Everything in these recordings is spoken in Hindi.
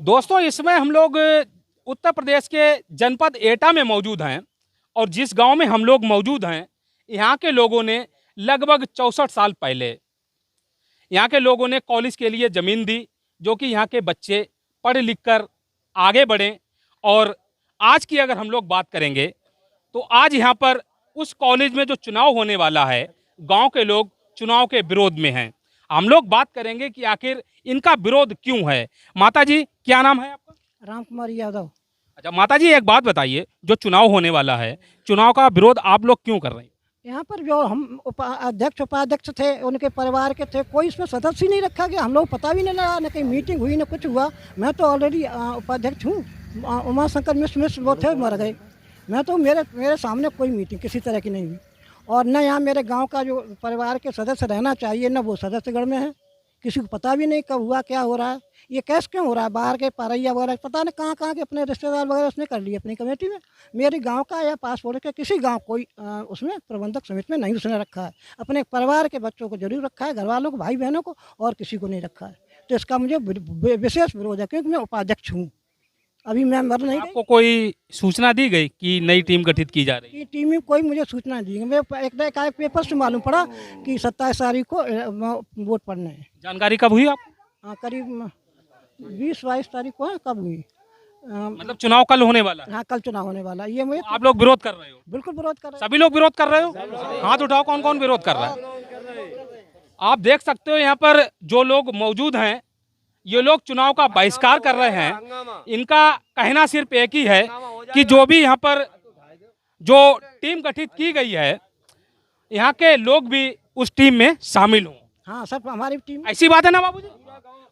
दोस्तों, इसमें हम लोग उत्तर प्रदेश के जनपद एटा में मौजूद हैं और जिस गांव में हम लोग मौजूद हैं, यहाँ के लोगों ने लगभग 64 साल पहले यहाँ के लोगों ने कॉलेज के लिए ज़मीन दी, जो कि यहाँ के बच्चे पढ़ लिख कर आगे बढ़ें। और आज की अगर हम लोग बात करेंगे तो आज यहाँ पर उस कॉलेज में जो चुनाव होने वाला है, गांव के लोग चुनाव के विरोध में हैं। हम लोग बात करेंगे कि आखिर इनका विरोध क्यों है। माता जी, क्या नाम है आपका? राम कुमार यादव। अच्छा माता जी, एक बात बताइए, जो चुनाव होने वाला है, चुनाव का विरोध आप लोग क्यों कर रहे हैं? यहाँ पर जो हम अध्यक्ष उपाध्यक्ष थे, उनके परिवार के थे, कोई इसमें सदस्य ही नहीं रखा गया। हम लोग पता भी नहीं लगा, न कहीं मीटिंग हुई न कुछ हुआ। मैं तो ऑलरेडी उपाध्यक्ष हूँ। उमा शंकर मिश्र वो थे, मर गए। मैं तो मेरे सामने कोई मीटिंग किसी तरह की नहीं हुई। और न यहाँ मेरे गांव का जो परिवार के सदस्य रहना चाहिए, न वो सदस्यगढ़ में है। किसी को पता भी नहीं कब हुआ, क्या हो रहा है, ये कैसे क्यों हो रहा है। बाहर के पारैया वगैरह पता नहीं कहाँ के अपने रिश्तेदार वगैरह उसने कर लिए अपनी कमेटी में। मेरे गांव का या पास पड़ोस के किसी गांव कोई उसमें प्रबंधक समिति में नहीं उसने रखा है। अपने परिवार के बच्चों को जरूर रखा है, घर वालों को, भाई बहनों को, और किसी को नहीं रखा है। तो इसका मुझे विशेष विरोध है, क्योंकि मैं उपाध्यक्ष हूँ। अभी मैं मर नहीं आपको कोई सूचना दी गई कि नई टीम गठित की जा रही है? कि टीम में कोई मुझे सूचना दी। मैं एक पेपर से मालूम पड़ा कि 27 तारीख को वोट पड़ने हैं। जानकारी कब हुई आप? करीब 20-22 तारीख को है। कब हुई? मतलब चुनाव कल होने वाला है? हाँ, कल चुनाव होने वाला है। ये मुझे आप लोग विरोध कर रहे हो? बिल्कुल विरोध कर रहे हैं। सभी लोग विरोध कर रहे हो? हाथ उठाओ, कौन कौन विरोध कर रहा है? आप देख सकते हो यहाँ पर जो लोग मौजूद हैं, ये लोग चुनाव का बहिष्कार कर रहे हैं। इनका कहना सिर्फ एक ही है कि जो भी यहाँ पर जो टीम गठित की गई है, यहाँ के लोग भी उस टीम में शामिल हों। हाँ, सब हमारी टीम। ऐसी बात है ना बाबूजी?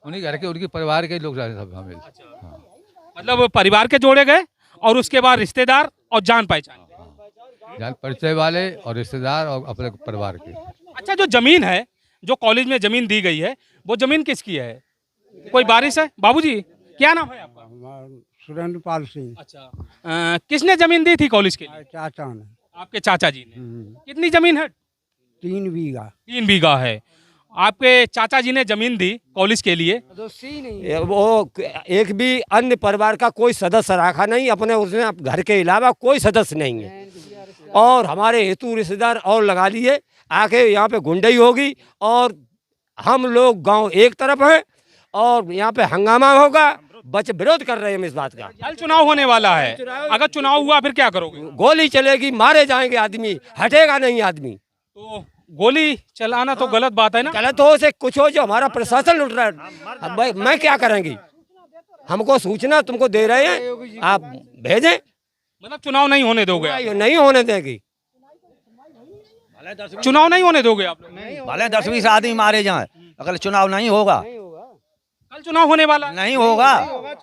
उन्हीं घर के, उनके परिवार के लोग सब शामिल। हाँ। मतलब परिवार के जोड़े गए और उसके बाद रिश्तेदार और जान पहचान, जान परिचय वाले और रिश्तेदार और अपने परिवार के। अच्छा, जो जमीन है, जो कॉलेज में जमीन दी गई है, वो जमीन किसकी है? कोई बारिश है? बाबूजी, क्या नाम है आपका? सुरेंद्र पाल सिंह। अच्छा, किसने जमीन दी थी कॉलेज के लिए? चाचा ने। आपके चाचा जी ने। कितनी जमीन है? 3 बीघा। 3 बीघा है। आपके चाचा जी ने जमीन दी कॉलेज के लिए। वो एक भी अन्य परिवार का कोई सदस्य रखा नहीं, अपने उसमें घर के अलावा कोई सदस्य नहीं है। और हमारे हेतु रिश्तेदार और लगा लिए, आके यहाँ पे गुंडई होगी और हम लोग गांव एक तरफ है और यहाँ पे हंगामा होगा। बच्चे विरोध कर रहे हैं इस बात का। कल चुनाव होने वाला है, अगर चुनाव हुआ फिर क्या करोगे? गोली चलेगी, मारे जाएंगे आदमी, हटेगा नहीं आदमी। तो गोली चलाना तो गलत बात है ना? गलत हो से कुछ हो, जो हमारा प्रशासन लुट रहा है, मैं क्या करेंगी? हमको सूचना तुमको दे रहे हैं, आप भेजें। मतलब चुनाव नहीं होने दोगे? नहीं होने देगी। चुनाव नहीं होने दोगे आप लोग? भले 10-20 आदमी मारे जाएं, अगर चुनाव नहीं होगा। कल चुनाव होने वाला नहीं होगा।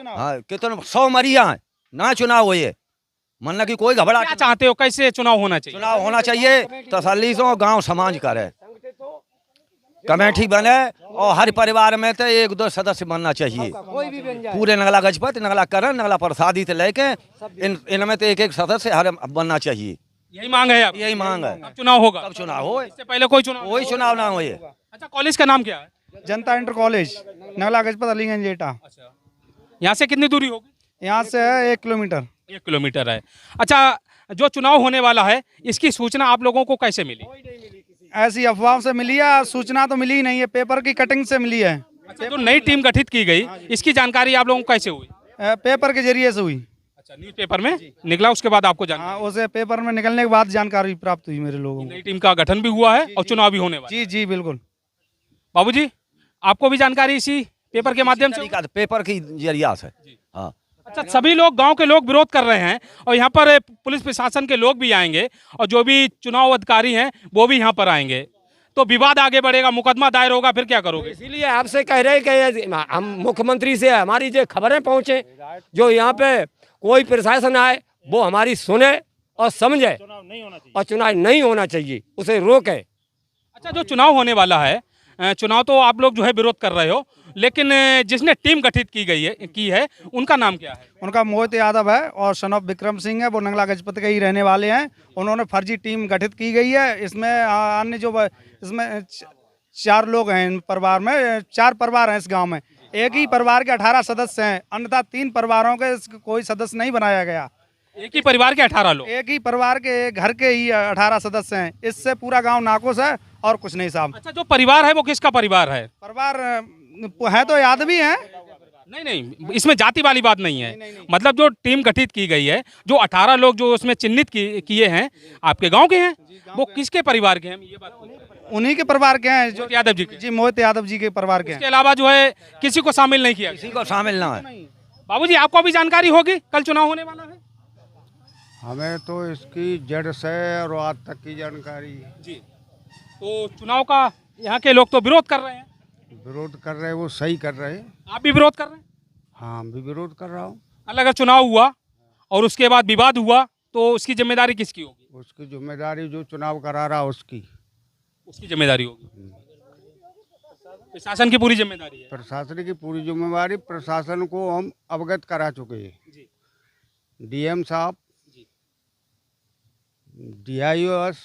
हाँ, कितने 100 मरिया हैं ना चुनाव होए, मन की कोई घबरा। क्या चाहते हो, कैसे चुनाव होना चाहिए? चुनाव होना चाहिए तसल्ली से, गांव समाज करे, कमेटी बने और हर परिवार में तो 1-2 सदस्य बनना चाहिए। पूरे नगला गजपत, नगला करण, नगला प्रसादी से लेके इनमें तो 1-1 सदस्य हर बनना चाहिए। यही मांग है आप? यही मांग है। कब चुनाव होगा? कब चुनाव हो? इससे पहले कोई चुनाव ना होए। अच्छा, कॉलेज का नाम क्या है? जनता इंटर कॉलेज, नगला गजपत, अलीगंज एटा। अच्छा, यहाँ से कितनी दूरी होगी? यहाँ से है 1 किलोमीटर। 1 किलोमीटर है। अच्छा, जो चुनाव होने वाला है, इसकी सूचना आप लोगों को कैसे मिली? ऐसी अफवाह से मिली है, सूचना तो मिली ही नहीं है, पेपर की कटिंग से मिली है। अच्छा, जो नई टीम गठित की गई, इसकी जानकारी आप लोगों को कैसे हुई? पेपर के जरिए से हुई। अच्छा, न्यूज पेपर में निकला, उसके बाद आपको जानकारी? हाँ, उसे पेपर में निकलने के बाद जानकारी प्राप्त हुई मेरे लोगों को। नई टीम का गठन भी हुआ है और चुनाव भी होने वाला है। जी जी बिल्कुल। बाबूजी, आपको भी जानकारी इसी पेपर के माध्यम से? पेपर की जरिया से। हाँ। अच्छा, सभी लोग, गांव के लोग विरोध कर रहे हैं और यहाँ पर पुलिस प्रशासन के लोग भी आएंगे और जो भी चुनाव अधिकारी हैं वो भी यहाँ पर आएंगे, तो विवाद आगे बढ़ेगा, मुकदमा दायर होगा, फिर क्या करोगे? इसीलिए आपसे कह रहे हैं कि हम मुख्यमंत्री से हमारी जो खबरें पहुँचे, जो यहाँ पे कोई प्रशासन आए वो हमारी सुने और समझे, और चुनाव नहीं होना चाहिए, उसे रोके। अच्छा, जो चुनाव होने वाला है, चुनाव तो आप लोग जो है विरोध कर रहे हो, लेकिन जिसने टीम गठित की है उनका नाम क्या है? उनका मोहित यादव है और सन ऑफ विक्रम सिंह है, वो नंगला गजपत के ही रहने वाले हैं। उन्होंने फर्जी टीम गठित की गई है। इसमें अन्य जो इसमें 4 लोग हैं परिवार में, 4 परिवार हैं इस गांव में। एक ही परिवार के 18 सदस्य हैं, अन्यथा 3 परिवारों के कोई सदस्य नहीं बनाया गया। एक ही परिवार के 18 लोग। एक ही परिवार के घर के ही 18 सदस्य हैं, इससे पूरा गांव नाखुश है और कुछ नहीं साहब। अच्छा, जो परिवार है वो किसका परिवार है? परिवार है तो यादवी हैं। नहीं नहीं, इसमें जाति वाली बात नहीं है। मतलब जो टीम गठित की गई है, जो 18 लोग जो उसमें चिन्हित किए हैं, आपके गांव के हैं, वो किसके परिवार के हैं? ये बात उन्हीं के परिवार के हैं, जो यादव जी के। जी मोहित यादव जी के परिवार के हैं। इसके अलावा जो है किसी को शामिल नहीं किया? किसी को शामिल ना है। बाबूजी, आपको भी जानकारी होगी, कल चुनाव होने वाला है। हमें तो इसकी जड़ से और आज तक की जानकारी है। जी, तो चुनाव का यहाँ के लोग तो विरोध कर रहे हैं। विरोध कर रहे हैं, वो सही कर रहे हैं। आप भी विरोध कर रहे हैं? हाँ, हम भी विरोध कर रहा हूँ। अगर चुनाव हुआ और उसके बाद विवाद हुआ तो उसकी जिम्मेदारी किसकी होगी? उसकी जिम्मेदारी जो चुनाव करा रहा उसकी जिम्मेदारी होगी। प्रशासन की पूरी जिम्मेदारी है। प्रशासन की पूरी जिम्मेदारी। प्रशासन को हम अवगत करा चुके हैं। डीएम साहब, DIOS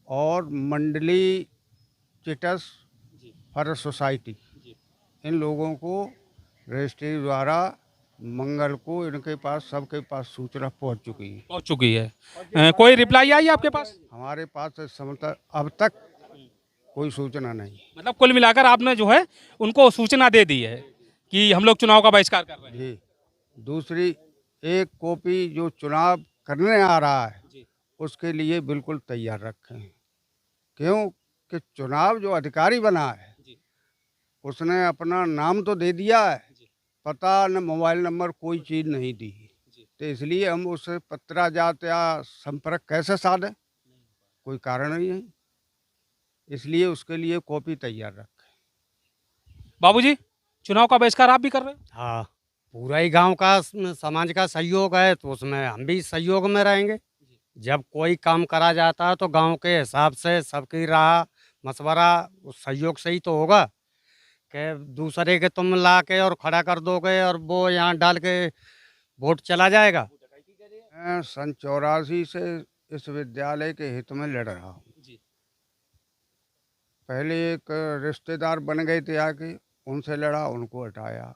और मंडली चिटस फॉर सोसाइटी, इन लोगों को रजिस्ट्री द्वारा मंगल को इनके पास सबके पास सूचना पहुंच चुकी है। कोई रिप्लाई आई है आपके पास? हमारे पास इस समय तक अब तक कोई सूचना नहीं। मतलब कुल मिलाकर आपने जो है उनको सूचना दे दी है कि हम लोग चुनाव का बहिष्कार कर रहे हैं। जी, दूसरी एक कॉपी जो चुनाव करने आ रहा है उसके लिए बिल्कुल तैयार रखें। क्यों कि चुनाव जो अधिकारी बना है उसने अपना नाम तो दे दिया है, पता न मोबाइल नंबर कोई चीज़ नहीं दी, तो इसलिए हम उससे पत्राजात या संपर्क कैसे साधें, कोई कारण ही नहीं। इसलिए उसके लिए कॉपी तैयार रखें। बाबूजी, चुनाव का बहिष्कार आप भी कर रहे हैं? हाँ, पूरा ही गांव का समाज का सहयोग है तो उसमें हम भी सहयोग में रहेंगे। जब कोई काम करा जाता है तो गांव के हिसाब से सबकी राह मशवरा उस सहयोग से ही तो होगा कि दूसरे के तुम ला के और खड़ा कर दोगे और वो यहाँ डाल के वोट चला जाएगा। मैं सन 84 से इस विद्यालय के हित में लड़ रहा हूँ। पहले एक रिश्तेदार बन गए थे आके, उनसे लड़ा, उनको हटाया।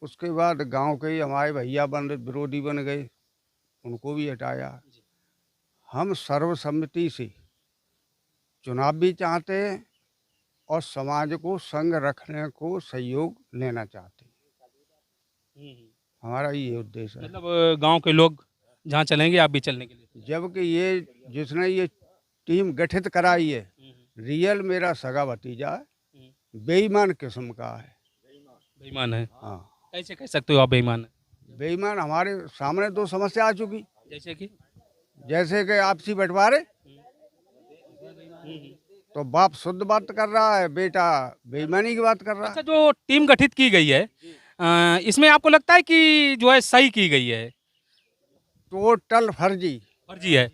उसके बाद गांव के ही हमारे भैया विरोधी बन गए, उनको भी हटाया। हम सर्वसम्मति से चुनाव भी चाहते हैं और समाज को संग रखने को सहयोग लेना चाहते हैं। हमारा ये उद्देश्य है। मतलब गांव के लोग जहां चलेंगे आप भी चलने के लिए? जबकि ये जिसने ये टीम गठित कराई है रियल मेरा सगा भतीजा है, बेईमान किस्म का है। बेईमान है? हाँ, कैसे कह सकते हो आप बेईमान है? बेईमान हमारे सामने 2 समस्या आ चुकी, जैसे कि आपसी बंटवारे। तो बाप शुद्ध बात कर रहा है, बेटा बेईमानी की बात कर रहा है। अच्छा, जो टीम गठित की गई है इसमें आपको लगता है कि जो है सही की गई है? टोटल फर्जी है।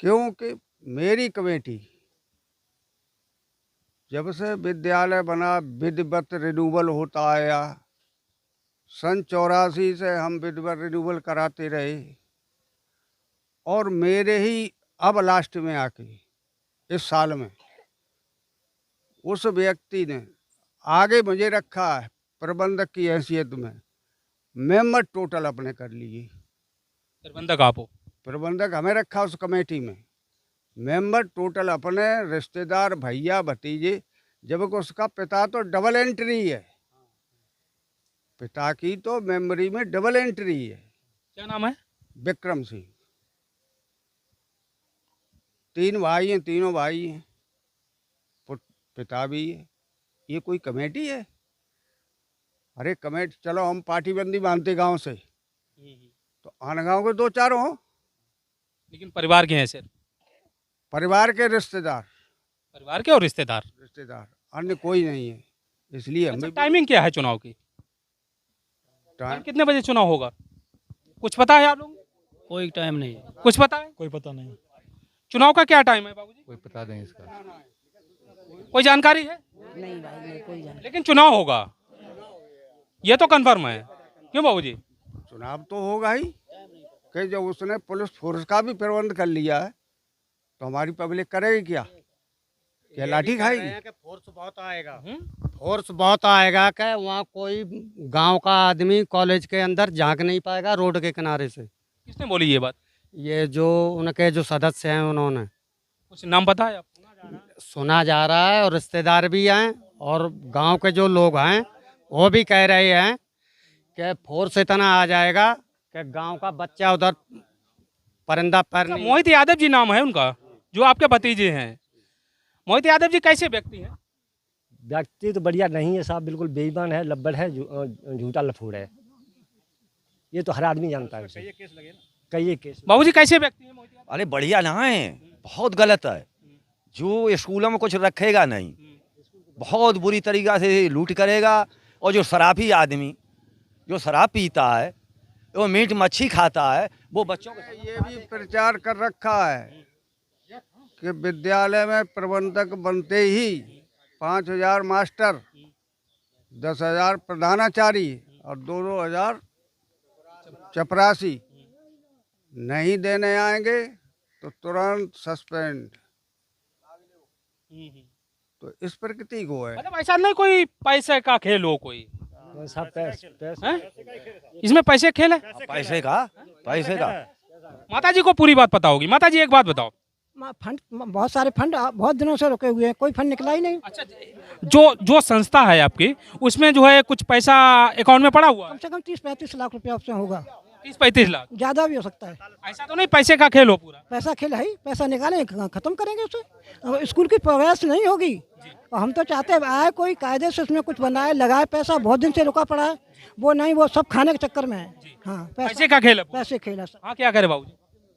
क्योंकि मेरी कमेटी जब से विद्यालय बना विधिवत रिन्यूअल होता आया, सन 84 से हम विधिवत रिन्यूअल कराते रहे और मेरे ही अब लास्ट में आके इस साल में उस व्यक्ति ने आगे मुझे रखा है प्रबंधक की हैसियत में। मेंबर टोटल अपने कर लिए। प्रबंधक आप हो? प्रबंधक हमें रखा उस कमेटी में। मेंबर टोटल अपने रिश्तेदार भैया भतीजे, जबकि उसका पिता तो डबल एंट्री है। पिता की तो मेमोरी में डबल एंट्री है। क्या नाम है? विक्रम सिंह। 3 भाई हैं, तीनों भाई हैं, पिता भी है। ये कोई कमेटी है? अरे कमेटी, चलो हम पार्टी बंदी मानते गांव से, तो आन गांव के 2-4 हों, लेकिन परिवार के हैं सिर्फ? परिवार के रिश्तेदार। परिवार के और रिश्तेदार? अन्य कोई नहीं है। इसलिए अच्छा, हमें टाइमिंग क्या है चुनाव की? टाइम कितने बजे चुनाव होगा, कुछ पता है आप लोग? कोई टाइम नहीं है। कुछ पता है? कोई पता नहीं। चुनाव का क्या टाइम है बाबूजी? कोई पता नहीं इसका। कोई जानकारी है? नहीं भाई, नहीं कोई जानकारी। लेकिन चुनाव होगा, ये तो कंफर्म है। क्यों बाबूजी? चुनाव तो होगा ही कि जब उसने पुलिस फोर्स का भी प्रबंध कर लिया है तो हमारी पब्लिक करेगी क्या? क्या लाठी खाएगी? फोर्स बहुत आएगा, फोर्स बहुत आएगा कि वहाँ कोई गांव का आदमी कॉलेज के अंदर झांक नहीं पाएगा रोड के किनारे से। किसने बोली ये बात? ये जो उनके जो सदस्य हैं उन्होंने कुछ नाम पता है आपको? सुना जा रहा है, और रिश्तेदार भी हैं और गांव के जो लोग हैं वो भी कह रहे हैं कि फोर्स इतना आ जाएगा कि गांव का बच्चा उधर परिंदा पैर नहीं। मोहित यादव जी नाम है उनका, जो आपके भतीजे हैं। मोहित यादव जी कैसे व्यक्ति हैं? व्यक्ति तो बढ़िया नहीं है साहब, बिल्कुल बेईमान है, लब्बड़ है, झूठा लफूड़ है। ये तो हर आदमी जानता है उसे। कई केस। बाबूजी कैसे व्यक्ति हैं मोहित यादव? अरे बढ़िया ना है, बहुत गलत है। जो स्कूलों में कुछ रखेगा नहीं, बहुत बुरी तरीका से लूट करेगा। और जो शराबी आदमी जो शराब पीता है, वो मीट मच्छी खाता है, वो बच्चों को ये भी प्रचार कर रखा है कि विद्यालय में प्रबंधक बनते ही 5,000 मास्टर, 10,000 प्रधानाचारी और 2,000 चपरासी नहीं देने आएंगे तो तुरंत सस्पेंड। तो इस प्रकृति को है। मतलब ऐसा नहीं कोई पैसे का खेल हो कोई? सब हैं? इसमें पैसे खेल है? पैसे का माता जी को पूरी बात पता होगी। माता जी एक बात बताओ। फंड बहुत सारे फंड बहुत दिनों से रुके हुए हैं, कोई फंड निकला ही नहीं। अच्छा, जो संस्था है आपकी, उसमें जो है कुछ पैसा अकाउंट में पड़ा हुआ है? कम से कम 30-35 लाख रुपया उसमें होगा, 30-35 लाख? ज़्यादा भी हो सकता है। ऐसा तो नहीं पैसे का खेल हो पूरा? पैसा खेल है ही, पैसा निकालें खत्म करेंगे उसे। अब स्कूल की प्रोग्रेस नहीं होगी। और हम तो चाहते हैं आए कोई कायदे से उसमें कुछ बनाए, लगाए। पैसा बहुत दिन से रुका पड़ा है, वो नहीं, वो सब खाने के चक्कर में है। हाँ, पैसे का खेल है पूरा? पैसे खेल है सर। हाँ, क्या करे बाबूजी?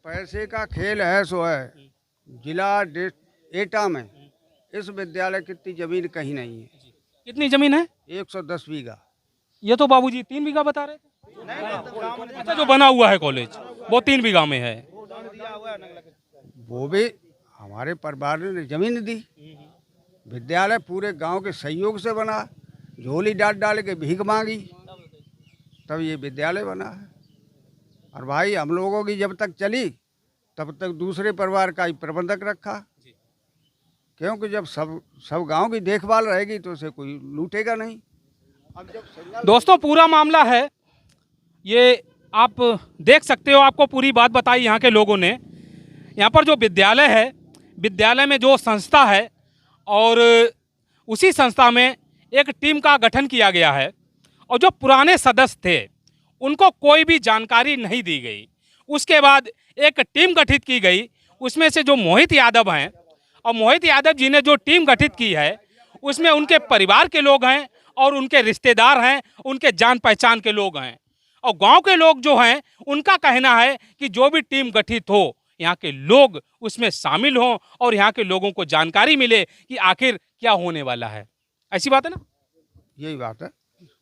पैसे का खेल है सो है। जिला एटा में इस विद्यालय की इतनी जमीन कहीं नहीं है। कितनी जमीन है? 110 बीघा। ये तो बाबूजी 3 बीघा बता रहे थे। अच्छा, जो बना हुआ है कॉलेज वो 3 बीघा में है। वो भी हमारे परिवार ने जमीन दी। विद्यालय पूरे गांव के सहयोग से बना, झोली डाल डाल के भीख मांगी, तब ये विद्यालय बना है। और भाई हम लोगों की जब तक चली तब तक दूसरे परिवार का ही प्रबंधक रखा, क्योंकि जब सब गांव की देखभाल रहेगी तो उसे कोई लूटेगा नहीं। अब जब दोस्तों, पूरा मामला है ये, आप देख सकते हो। आपको पूरी बात बताई यहाँ के लोगों ने। यहाँ पर जो विद्यालय है, विद्यालय में जो संस्था है, और उसी संस्था में एक टीम का गठन किया गया है। और जो पुराने सदस्य थे उनको कोई भी जानकारी नहीं दी गई। उसके बाद एक टीम गठित की गई, उसमें से जो मोहित यादव हैं, और मोहित यादव जी ने जो टीम गठित की है उसमें उनके परिवार के लोग हैं और उनके रिश्तेदार हैं, उनके जान पहचान के लोग हैं। और गांव के लोग जो हैं उनका कहना है कि जो भी टीम गठित हो, यहाँ के लोग उसमें शामिल हों और यहाँ के लोगों को जानकारी मिले कि आखिर क्या होने वाला है। ऐसी बात है ना? यही बात है।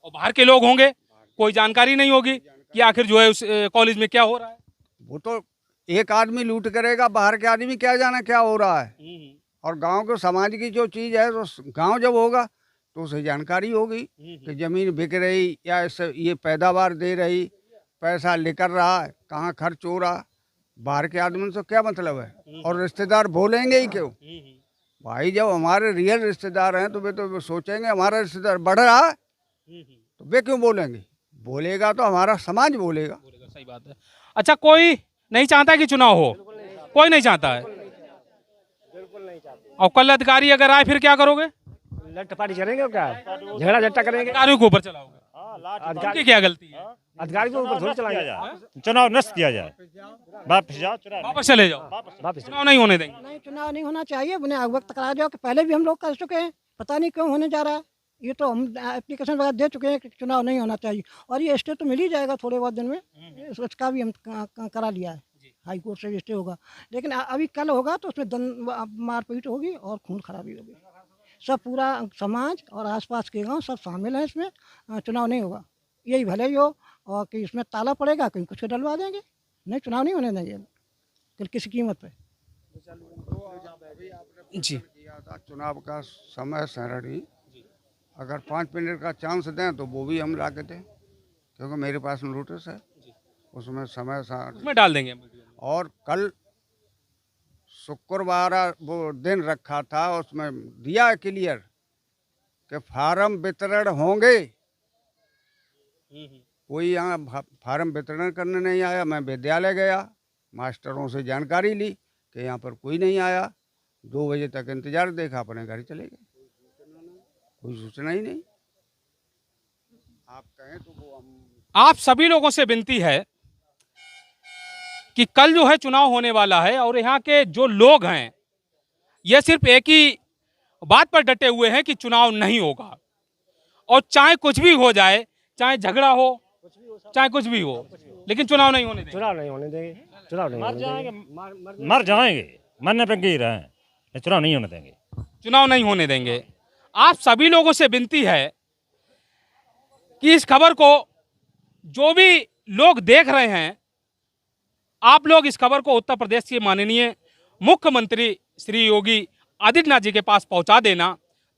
और बाहर के लोग होंगे, कोई जानकारी नहीं होगी कि आखिर जो है उस कॉलेज में क्या हो रहा है। वो तो एक आदमी लूट करेगा, बाहर के आदमी क्या जाना क्या हो रहा है। और गांव के समाज की जो चीज़ है, तो गांव जब होगा तो उसे जानकारी होगी कि ज़मीन बिक रही या इससे ये पैदावार दे रही, पैसा लेकर रहा है, कहाँ खर्च हो रहा। बाहर के आदमी से क्या मतलब है? और रिश्तेदार बोलेंगे ही क्यों? भाई जब हमारे रियल रिश्तेदार हैं तो वे तो सोचेंगे हमारा रिश्तेदार बढ़ रहा है, तो वे क्यों बोलेंगे? बोलेगा तो हमारा समाज बोलेगा। सही बात है। अच्छा, कोई नहीं चाहता कि चुनाव हो? कोई नहीं चाहता है। और कल अधिकारी अगर आए फिर क्या करोगे? लट्टपाटी करेंगे क्या? झगड़ा झट्टा करेंगे? अधिकारियों के ऊपर चलाओगे? उनकी क्या गलती है? अधिकारी के ऊपर थोड़ी चलाएंगे। चुनाव नष्ट किया जाए, वापस जाओ, वापस चले जाओ, वापस चुनाव नहीं होने देंगे। नहीं, चुनाव नहीं होना चाहिए। उन्हें अवगत करा जाओ कि पहले भी हम लोग कर चुके हैं, पता नहीं क्यों होने जा रहा है। ये तो हम एप्लीकेशन वगैरह दे चुके हैं कि चुनाव नहीं होना चाहिए। और ये स्टे तो मिल ही जाएगा थोड़े बहुत दिन में, उसका भी हम करा लिया है। हाई कोर्ट से भी स्टे होगा, लेकिन अभी कल होगा तो उसमें मारपीट होगी और खून खराबी होगी। सब पूरा समाज और आसपास के गांव सब शामिल हैं इसमें। चुनाव नहीं होगा, यही भले ही हो। और कि इसमें ताला पड़ेगा, कहीं कुछ डलवा देंगे। नहीं, चुनाव नहीं होने देंगे किसी कीमत पे। जी, चुनाव का समय सारणी अगर 5 मिनट का चांस दें तो वो भी हम ला के दें, क्योंकि मेरे पास नोटिस है, उसमें समय उसमें डाल देंगे। और कल शुक्रवार वो दिन रखा था, उसमें दिया है क्लियर कि फार्म वितरण होंगे। कोई यहाँ फार्म वितरण करने नहीं आया। मैं विद्यालय गया, मास्टरों से जानकारी ली कि यहाँ पर कोई नहीं आया। 2 बजे तक इंतजार देखा, अपने घर चले गए, कोई सूचना ही नहीं। आप कहें तो वो हम आप सभी लोगों से विनती है कि कल जो है चुनाव होने वाला है और यहाँ के जो लोग हैं ये सिर्फ एक ही बात पर डटे हुए हैं कि चुनाव नहीं होगा, और चाहे कुछ भी हो जाए, चाहे झगड़ा हो, चाहे कुछ भी हो, लेकिन चुनाव नहीं होने देंगे। चुनाव नहीं होने देंगे, चुनाव नहीं मर होने जाएंगे, देंगे। मर जाएंगे, मरने पे गिर रहे हैं, चुनाव नहीं होने देंगे। चुनाव नहीं होने देंगे। आप सभी लोगों से विनती है कि इस खबर को जो भी लोग देख रहे हैं, आप लोग इस खबर को उत्तर प्रदेश के माननीय मुख्यमंत्री श्री योगी आदित्यनाथ जी के पास पहुंचा देना,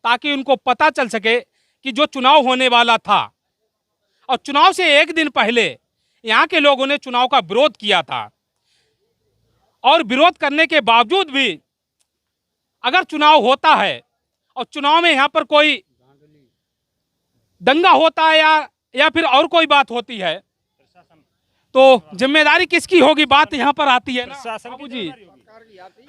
ताकि उनको पता चल सके कि जो चुनाव होने वाला था और चुनाव से एक दिन पहले यहाँ के लोगों ने चुनाव का विरोध किया था, और विरोध करने के बावजूद भी अगर चुनाव होता है और चुनाव में यहाँ पर कोई दंगा होता है या फिर और कोई बात होती है, तो जिम्मेदारी किसकी होगी? बात यहाँ पर आती है ना बाबू जी,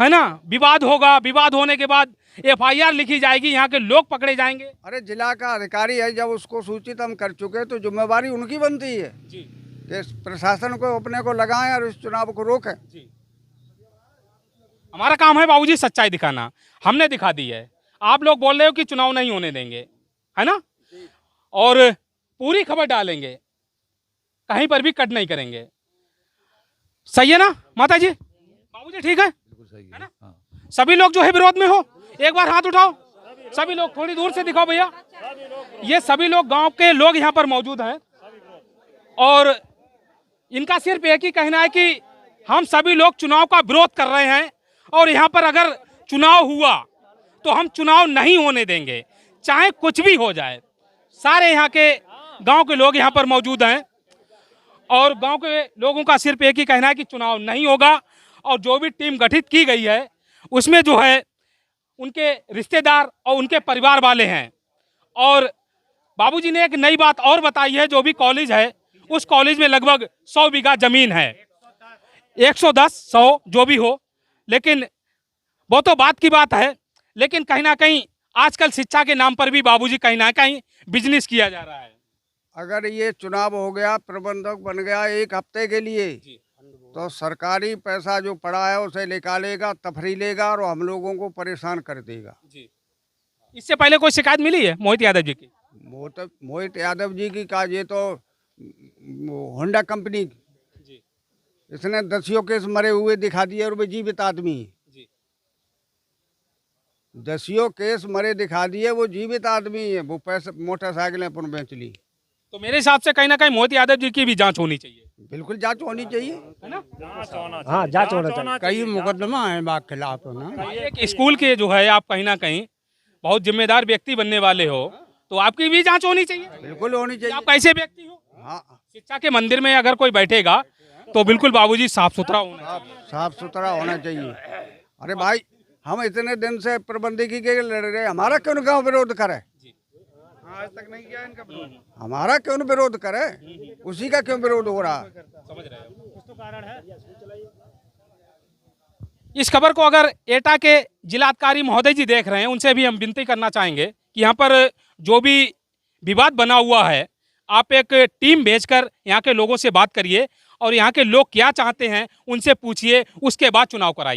है ना। विवाद होगा, विवाद होने के बाद FIR लिखी जाएगी, यहाँ के लोग पकड़े जाएंगे। अरे जिला का अधिकारी है, जब उसको सूचित हम कर चुके तो जिम्मेवारी उनकी बनती है जी। कि प्रशासन को अपने को लगाएं और इस चुनाव को रोकें। हमारा काम है बाबूजी सच्चाई दिखाना, हमने दिखा दी है। आप लोग बोल रहे हो कि चुनाव नहीं होने देंगे, है ना, और पूरी खबर डालेंगे, कहीं पर भी कट नहीं करेंगे। सही है ना माता जी, बाबूजी? ठीक है, बिल्कुल सही है ना? हाँ। सभी लोग जो है विरोध में हो, एक बार हाथ उठाओ। सभी लोग थोड़ी दूर से दिखाओ भैया। ये सभी लोग गांव के लोग यहाँ पर मौजूद हैं, और इनका सिर्फ एक ही कहना है कि हम सभी लोग चुनाव का विरोध कर रहे हैं, और यहाँ पर अगर चुनाव हुआ तो हम चुनाव नहीं होने देंगे, चाहे कुछ भी हो जाए। सारे यहाँ के गांव के लोग यहाँ पर मौजूद हैं, और गांव के लोगों का सिर्फ एक ही कहना है कि चुनाव नहीं होगा। और जो भी टीम गठित की गई है उसमें जो है उनके रिश्तेदार और उनके परिवार वाले हैं। और बाबूजी ने एक नई बात और बताई है, जो भी कॉलेज है उस कॉलेज में लगभग 100 बीघा जमीन है, 110 100 जो भी हो, लेकिन वो तो बात की बात है। लेकिन कहीं ना कहीं आजकल शिक्षा के नाम पर भी बाबूजी कहीं ना कहीं बिजनेस किया जा रहा है। अगर ये चुनाव हो गया, प्रबंधक बन गया 1 हफ्ते के लिए, तो सरकारी पैसा जो पड़ा है उसे निकालेगा, तफरी लेगा और हम लोगों को परेशान कर देगा। इससे पहले कोई शिकायत मिली है मोहित यादव जी की? मोहित यादव जी की का ये तो होंडा कंपनी, इसने 10 केस मरे हुए दिखा दिए और वो जीवित आदमी है। 10 केस मरे दिखा दिए, वो जीवित आदमी है। वो पैसे मोटरसाइकिलें अपन बेच ली। तो मेरे हिसाब से कहीं ना कहीं मोहित यादव जी की भी जांच होनी चाहिए। बिल्कुल जांच होनी चाहिए, है ना। हाँ, जांच होना चाहिए। कई मुकदमा है बात खिलाफ ना। एक स्कूल के जो है आप कहीं ना कहीं बहुत जिम्मेदार व्यक्ति बनने वाले हो, तो आपकी भी जांच होनी चाहिए। बिल्कुल होनी चाहिए। आप कैसे व्यक्ति हो? हाँ, शिक्षा के मंदिर में अगर कोई बैठेगा तो बिल्कुल बाबूजी साफ सुथरा होना चाहिए। साफ सुथरा होना चाहिए। अरे भाई, हम इतने दिन से प्रबंधकी के लड़ रहे, हमारा क्यों गाँव विरोध करे? आज तक नहीं किया इनका विरोध। हमारा क्यों विरोध करे? उसी का क्यों विरोध हो रहा? समझ रहे हो? कुछ तो कारण है। इस खबर को अगर एटा के जिलाधिकारी महोदय जी देख रहे हैं, उनसे भी हम विनती करना चाहेंगे कि यहाँ पर जो भी विवाद बना हुआ है, आप एक टीम भेजकर यहाँ के लोगों से बात करिए और यहाँ के लोग क्या चाहते हैं उनसे पूछिए, उसके बाद चुनाव कराइए।